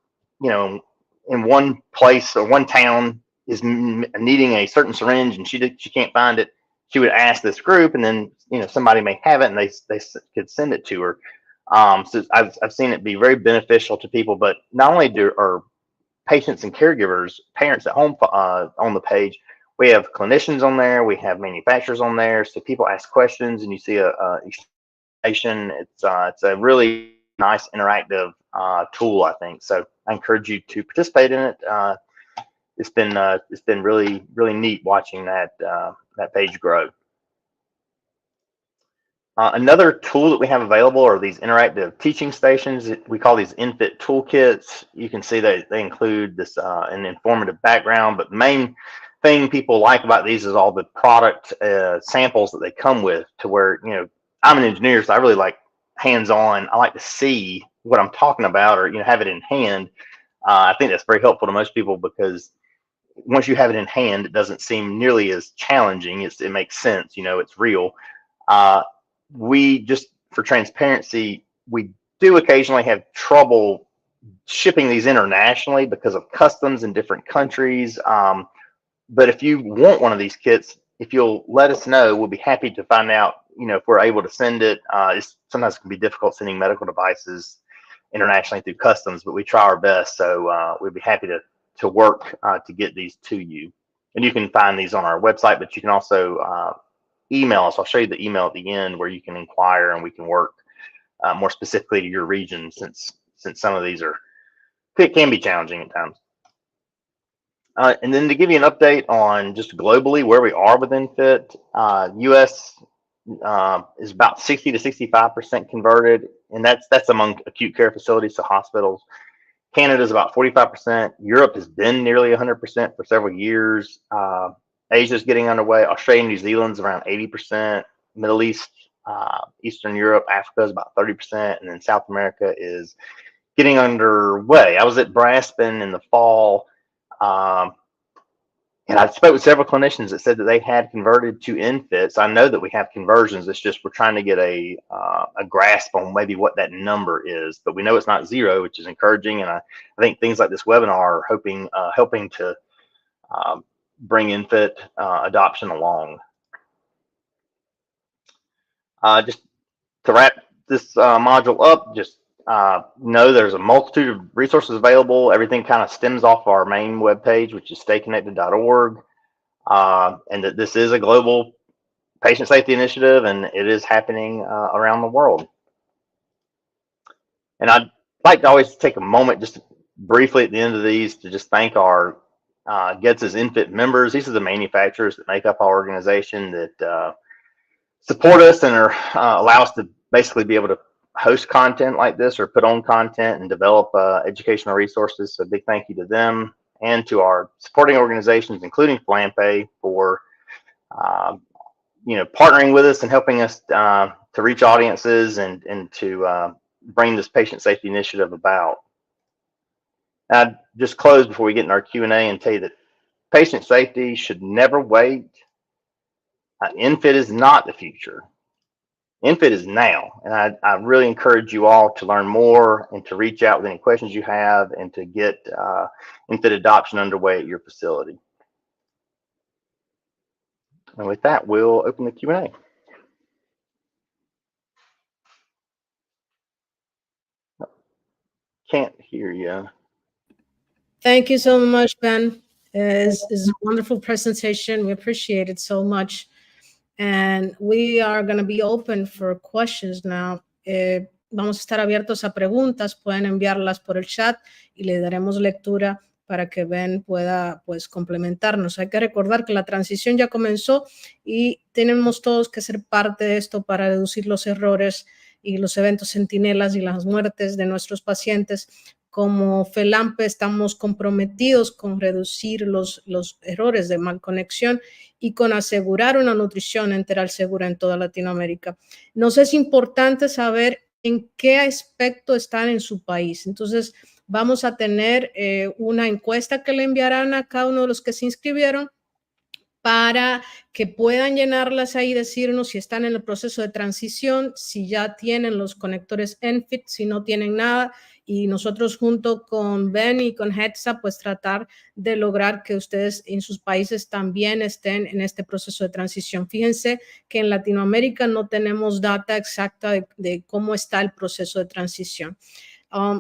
in one place or one town is needing a certain syringe and she can't find it, she would ask this group, and then somebody may have it and they could send it to her. So I've seen it be very beneficial to people. But not only are patients and caregivers, parents at home on the page, we have clinicians on there, we have manufacturers on there, so people ask questions and you see a explanation. It's a really nice interactive tool, I think. So I encourage you to participate in it. It's been really neat watching that page grow. Another tool that we have available are these interactive teaching stations. We call these ENFit toolkits. You can see that they include this an informative background, but the main thing people like about these is all the product samples that they come with, to where, I'm an engineer, so I really like hands-on. I like to see what I'm talking about, or have it in hand. I think that's very helpful to most people, because once you have it in hand, it doesn't seem nearly as challenging. It makes sense, it's real. We just, for transparency, we do occasionally have trouble shipping these internationally because of customs in different countries. But if you want one of these kits, if you'll let us know, we'll be happy to find out, if we're able to send it. Sometimes it can be difficult sending medical devices internationally through customs, but we try our best. So we'd be happy to work to get these to you. And you can find these on our website, but you can also email us. I'll show you the email at the end where you can inquire, and we can work more specifically to your region, since some of these can be challenging at times. And then to give you an update on just globally where we are with ENFit, US is about 60 to 65% converted, and that's among acute care facilities, so hospitals. Canada is about 45%. Europe has been nearly 100% for several years. Asia is getting underway. Australia and New Zealand's around 80%. Middle East, Eastern Europe, Africa is about 30%, and then South America is getting underway. I was at Braspen in the fall, and I spoke with several clinicians that said that they had converted to ENFit. So I know that we have conversions. It's just we're trying to get a grasp on maybe what that number is. But we know it's not zero, which is encouraging. And I think things like this webinar are helping to bring ENFit adoption along. Just to wrap this module up, just know there's a multitude of resources available. Everything kind of stems off our main webpage, which is stayconnected.org, and that this is a global patient safety initiative, and it is happening around the world. And I'd like to always take a moment just briefly at the end of these to just thank our GEDSA's ENFit members. These are the manufacturers that make up our organization, that support us and allow us to basically be able to host content like this, or put on content and develop educational resources. So a big thank you to them, and to our supporting organizations, including FELANPE, for partnering with us and helping us to reach audiences and to bring this patient safety initiative about. I'd just close before we get in our Q&A and tell you that patient safety should never wait. ENFit is not the future. ENFit is now, and I really encourage you all to learn more and to reach out with any questions you have, and to get ENFit adoption underway at your facility. And with that, we'll open the Q&A. Can't hear you. Thank you so much, Ben. It's a wonderful presentation. We appreciate it so much. And we are going to be open for questions now. Vamos a estar abiertos a preguntas. Pueden enviarlas por el chat y le daremos lectura para que Ben pueda, pues, complementarnos. Hay que recordar que la transición ya comenzó y tenemos todos que ser parte de esto para reducir los errores y los eventos centinelas y las muertes de nuestros pacientes. Como FELAMPE estamos comprometidos con reducir los errores de malconexión y con asegurar una nutrición enteral segura en toda Latinoamérica. Nos es importante saber en qué aspecto están en su país. Entonces, vamos a tener una encuesta que le enviarán a cada uno de los que se inscribieron para que puedan llenarlas ahí y decirnos si están en el proceso de transición, si ya tienen los conectores ENFit, si no tienen nada, y nosotros junto con Ben y con GEDSA, pues tratar de lograr que ustedes en sus países también estén en este proceso de transición. Fíjense que en Latinoamérica no tenemos data exacta de cómo está el proceso de transición.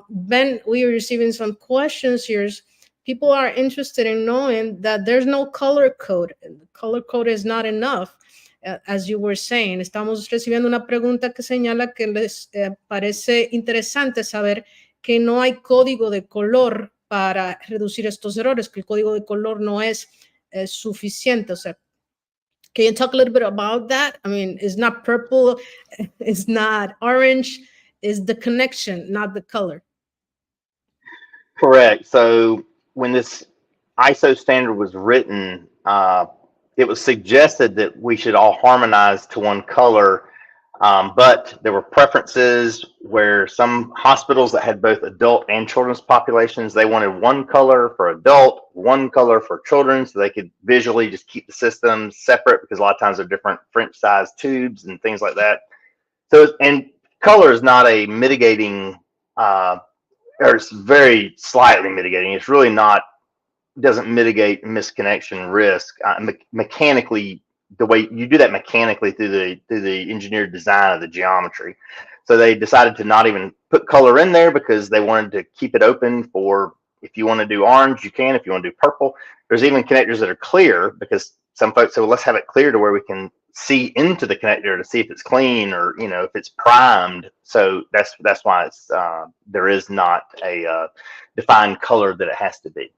Ben, we are receiving some questions here. People are interested in knowing that there's no color code. The color code is not enough, as you were saying. Estamos recibiendo una pregunta que señala que les parece interesante saber que no hay código de color para reducir estos errores, que el código de color no es suficiente. O sea, can you talk a little bit about that? I mean, it's not purple, it's not orange, it's the connection, not the color. Correct. So when this ISO standard was written, it was suggested that we should all harmonize to one color, but there were preferences where some hospitals that had both adult and children's populations, they wanted one color for adult, one color for children, so they could visually just keep the systems separate, because a lot of times they're different French size tubes and things like that. So, and color is not a mitigating, or it's very slightly mitigating. It's really not, doesn't mitigate misconnection risk mechanically. The way you do that mechanically through the engineered design of the geometry. So they decided to not even put color in there because they wanted to keep it open for, if you want to do orange, you can. If you want to do purple, there's even connectors that are clear, because some folks say, well, let's have it clear to where we can see into the connector to see if it's clean, or, you know, if it's primed. So that's why it's there is not a defined color that it has to be.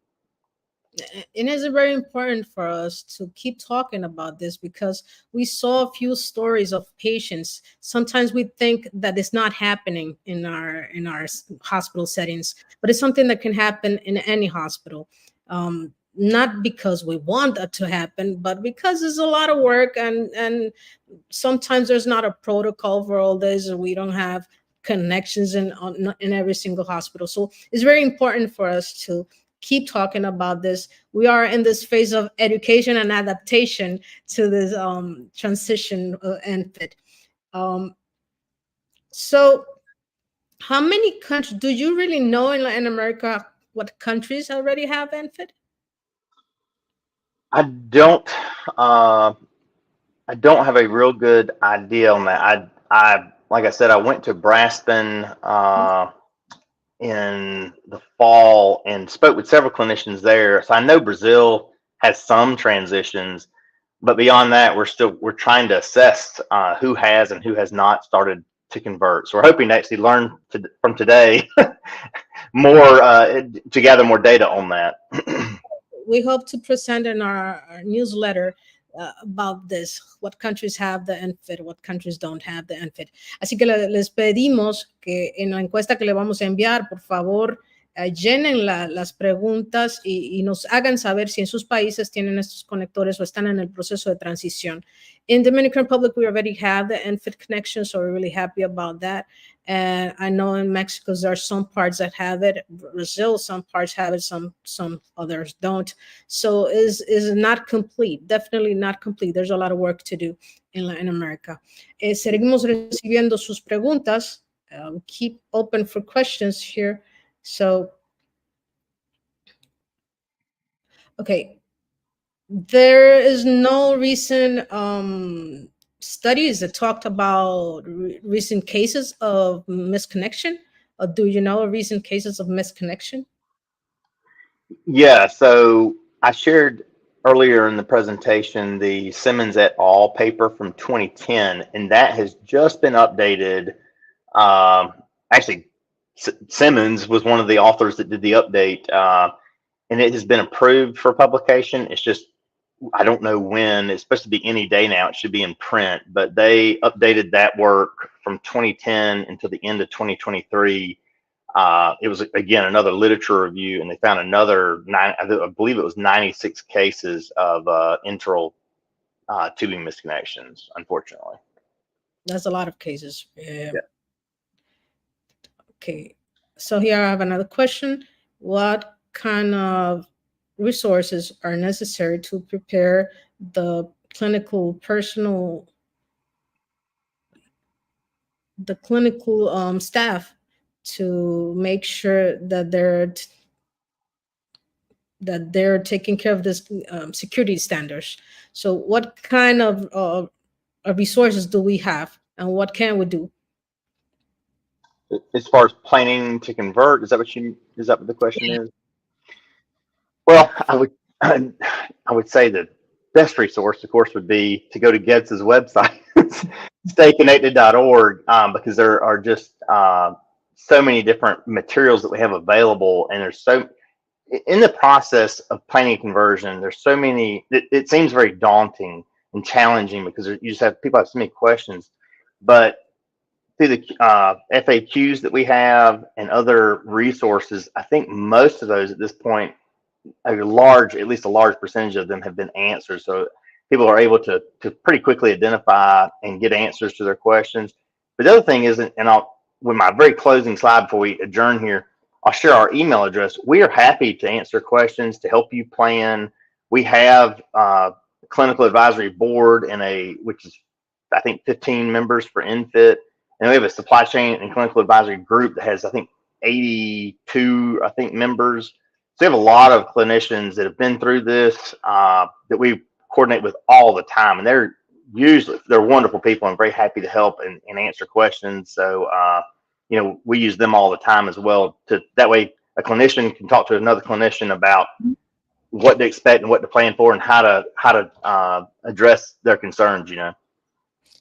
It is very important for us to keep talking about this, because we saw a few stories of patients. Sometimes we think that it's not happening in our hospital settings, but it's something that can happen in any hospital. Not because we want that to happen, but because it's a lot of work, and sometimes there's not a protocol for all this, and we don't have connections in every single hospital. So it's very important for us to keep talking about this. We are in this phase of education and adaptation to this transition ENFit. So how many countries, do you really know in Latin America what countries already have ENFit? I don't have a real good idea on that. I like I said, I went to Braspen in the fall and spoke with several clinicians there. So I know Brazil has some transitions, but beyond that, we're trying to assess who has and who has not started to convert. So we're hoping to actually learn from today more to gather more data on that. We hope to present in our newsletter about this, what countries have the ENFit, what countries don't have the ENFit. Así que les pedimos que en la encuesta que le vamos a enviar, por favor, llenen las preguntas y nos hagan saber si en sus países tienen estos conectores o están en el proceso de transición. In the Dominican Republic, we already have the ENFit connection, so we're really happy about that. And I know in Mexico, there are some parts that have it. Brazil, some parts have it, some others don't. So is not complete, definitely not complete. There's a lot of work to do in Latin America. Seguimos recibiendo sus preguntas. Keep open for questions here. So, okay, there is no recent studies that talked about recent cases of misconnection. Or do you know recent cases of misconnection? Yeah, so I shared earlier in the presentation the Simmons et al. Paper from 2010, and that has just been updated. Actually, Simmons was one of the authors that did the update, and it has been approved for publication. It's just, I don't know when. It's supposed to be any day now. It should be in print, but they updated that work from 2010 until the end of 2023. It was, again, another literature review, and they found another I believe it was 96 cases of enteral tubing misconnections, unfortunately. That's a lot of cases. Yeah. Okay, so here I have another question. What kind of resources are necessary to prepare the clinical staff to make sure that they're taking care of this security standards? So what kind of resources do we have, and what can we do? As far as planning to convert, is that what the question is? Well, I would say the best resource, of course, would be to go to GEDSA's website, stayconnected.org, because there are just so many different materials that we have available, and there's so, in the process of planning conversion, there's so many, it seems very daunting and challenging because you just have, people have so many questions, but through the FAQs that we have and other resources, I think most of those at this point, at least a large percentage of them have been answered. So people are able to pretty quickly identify and get answers to their questions. But the other thing is, and with my very closing slide before we adjourn here, I'll share our email address. We are happy to answer questions, to help you plan. We have a clinical advisory board which is, I think, 15 members for ENFit. And we have a supply chain and clinical advisory group that has, I think, 82, members. So we have a lot of clinicians that have been through this that we coordinate with all the time, and they're wonderful people and very happy to help and answer questions. So we use them all the time as well. That way, a clinician can talk to another clinician about what to expect and what to plan for, and how to address their concerns.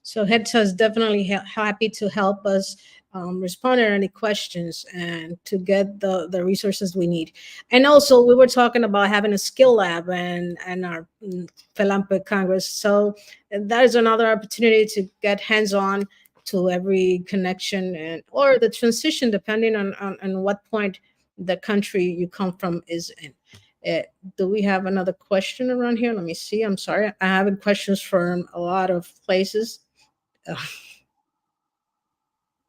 So GEDSA is definitely happy to help us respond to any questions and to get the resources we need. And also, we were talking about having a skill lab and our FELANPE Congress. So that is another opportunity to get hands-on to every connection or the transition, depending on what point the country you come from is in. Do we have another question around here? Let me see. I'm sorry. I have questions from a lot of places.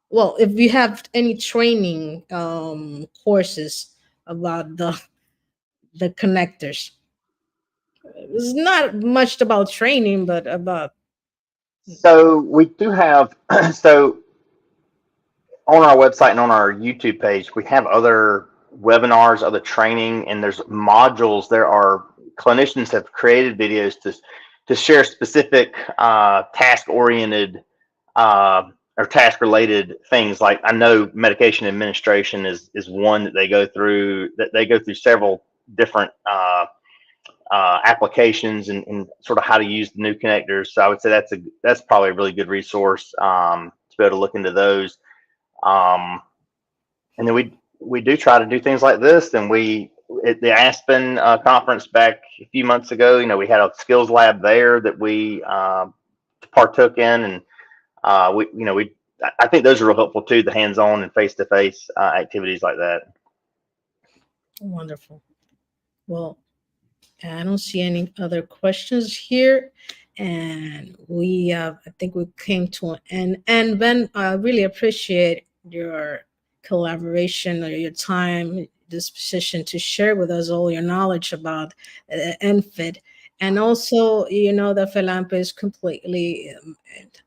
Well, if you have any training courses about the connectors, it's not much about training, but about. So we do have, so on our website and on our YouTube page, we have other webinars, other training, and there's modules. There are clinicians have created videos to share specific task-oriented or task-related things. Like, I know medication administration is one that they go through. That they go through several different applications and sort of how to use the new connectors. So I would say that's probably a really good resource to be able to look into those. And then we do try to do things like this. And at the Aspen conference back a few months ago, we had a skills lab there that we partook in, and I think those are real helpful too, the hands-on and face-to-face activities like that. Wonderful. Well, I don't see any other questions here, and I think we came to an end. And Ben, I really appreciate your collaboration or your time, disposition to share with us all your knowledge about ENFit. And also, that FELANPE is completely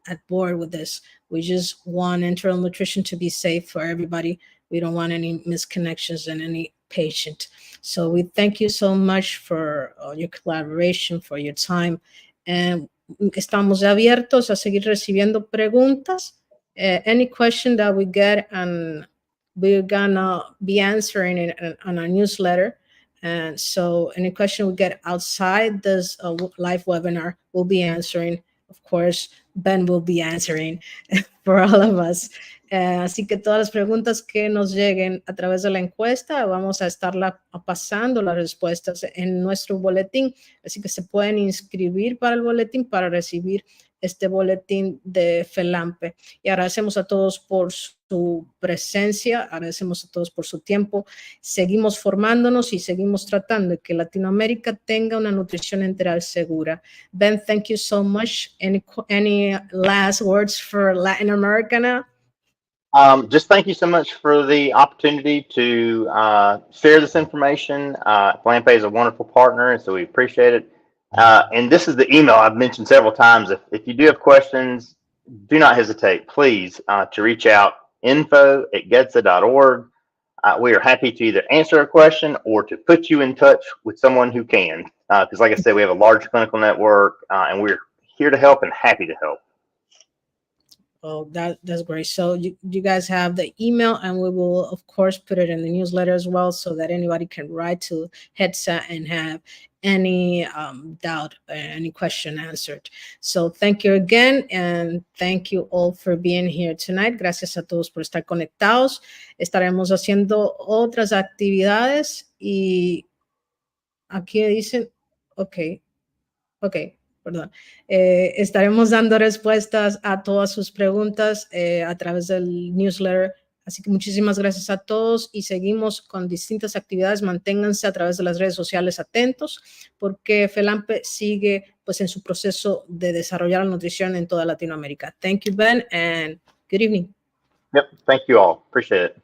at board with this. We just want enteral nutrition to be safe for everybody. We don't want any misconnections in any patient. So we thank you so much for your collaboration, for your time. And estamos abiertos a seguir recibiendo preguntas. Any question that we get, and we're gonna be answering it on our newsletter. And so any question we get outside this live webinar, we'll be answering. Of course, Ben will be answering for all of us. Así que todas las preguntas que nos lleguen a través de la encuesta, vamos a estarla pasando las respuestas en nuestro boletín. Así que se pueden inscribir para el boletín para recibir este boletín de FELAMPE. Y agradecemos a todos por su presencia, agradecemos a todos por su tiempo. Seguimos formándonos y seguimos tratando de que Latinoamérica tenga una nutrición enteral segura. Ben, thank you so much. Any last words for Latin America now? Just thank you so much for the opportunity to share this information. FELAMPE is a wonderful partner, and so we appreciate it. And this is the email I've mentioned several times. If you do have questions, do not hesitate, please, to reach out, info@getza.org. We are happy to either answer a question or to put you in touch with someone who can. Because like I said, we have a large clinical network, and we're here to help and happy to help. Oh, that's great. So you guys have the email, and we will, of course, put it in the newsletter as well so that anybody can write to GEDSA and have any doubt or any question answered. So thank you again, and thank you all for being here tonight. Gracias a todos por estar conectados. Estaremos haciendo otras actividades y aquí dicen, ok, perdón. Estaremos dando respuestas a todas sus preguntas a través del newsletter. Así que muchísimas gracias a todos y seguimos con distintas actividades. Manténganse a través de las redes sociales atentos porque FELAMPE sigue pues en su proceso de desarrollar la nutrición en toda Latinoamérica. Thank you, Ben, and good evening. Yep, thank you all. Appreciate it.